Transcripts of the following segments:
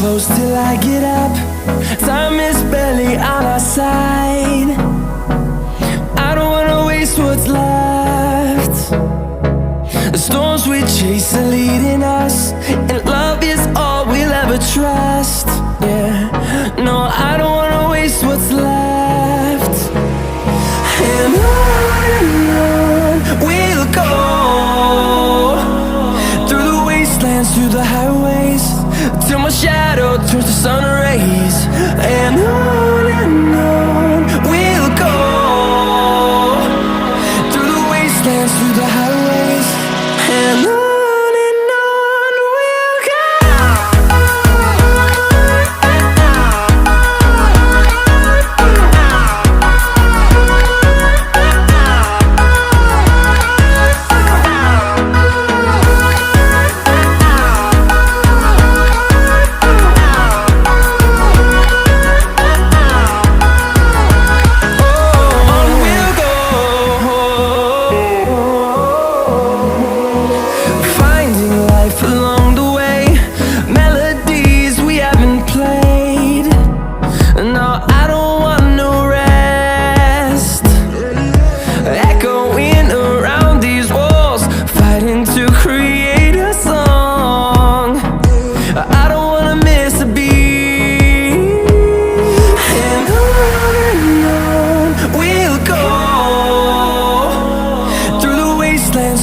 close till I get up. Time is barely on our side. I don't wanna waste what's left. The storms we chase are leading us, and love is all we'll ever trust. Yeah, no, I don't wanna waste what's left. And on we'll go, through the wastelands, through the highways, till my shadow turns to sun rays. And on we'll go, through the wastelands, through the highways, and on we'll go.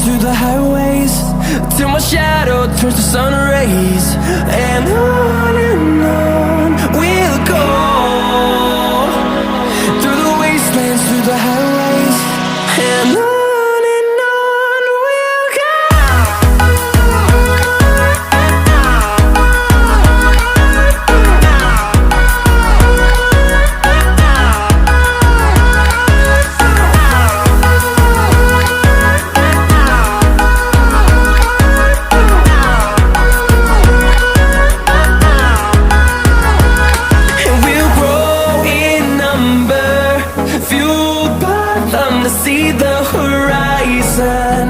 Through the highways, till my shadow turns to sun rays. And on we'll go, through the wastelands, through the highways, and on we'll go. See the horizon,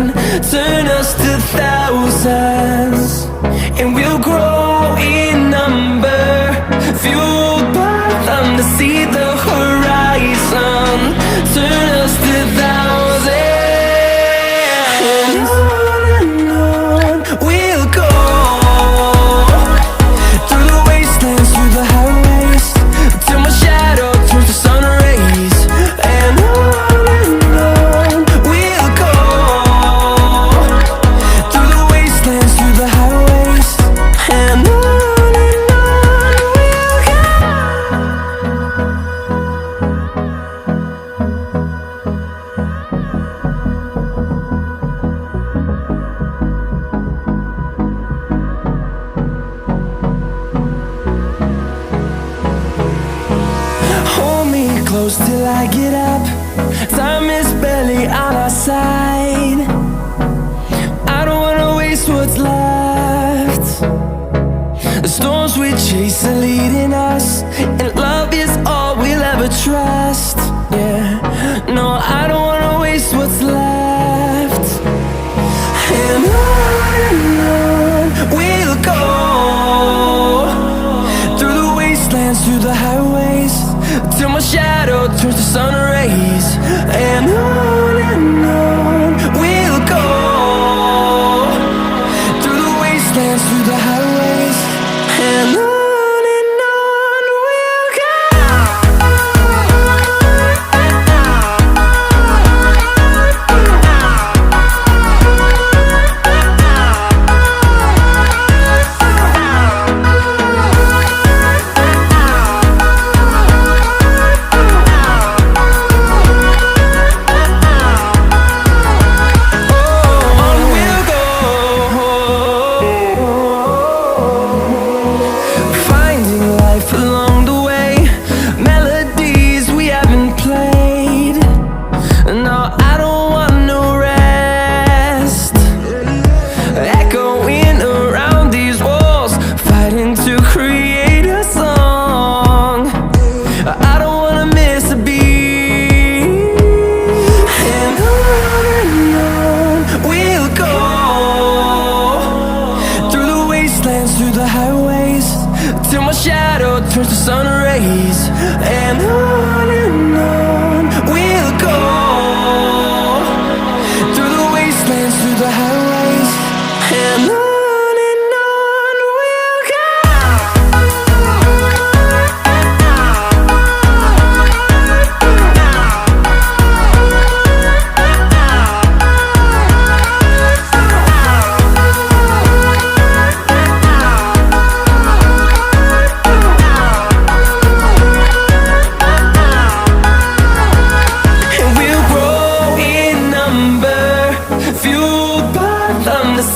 turn us to thousands, and we'll grow in number, fueled by them. To see the horizon, turn us to thousands, and on we'll go, through the wastelands, through the highways, till my shadow turns to sun rays. And close till I get up. Time is barely on our side. I don't wanna waste what's left. The storms we chase are leading us, and love is all we'll ever trust. Yeah, no, I don't wanna waste what's left. And on we'll go, through the wastelands, through the highways, till my shadow turns to sun rays. And on we'll go, through the wastelands, through the highways, and on we'll go. towards the sun rays, and on we'll go, through the wastelands, through the highways, and on we'll go.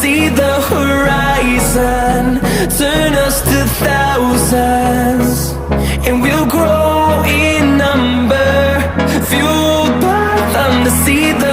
See the horizon, turn us to thousands, and we'll grow in number, fueled by them to see the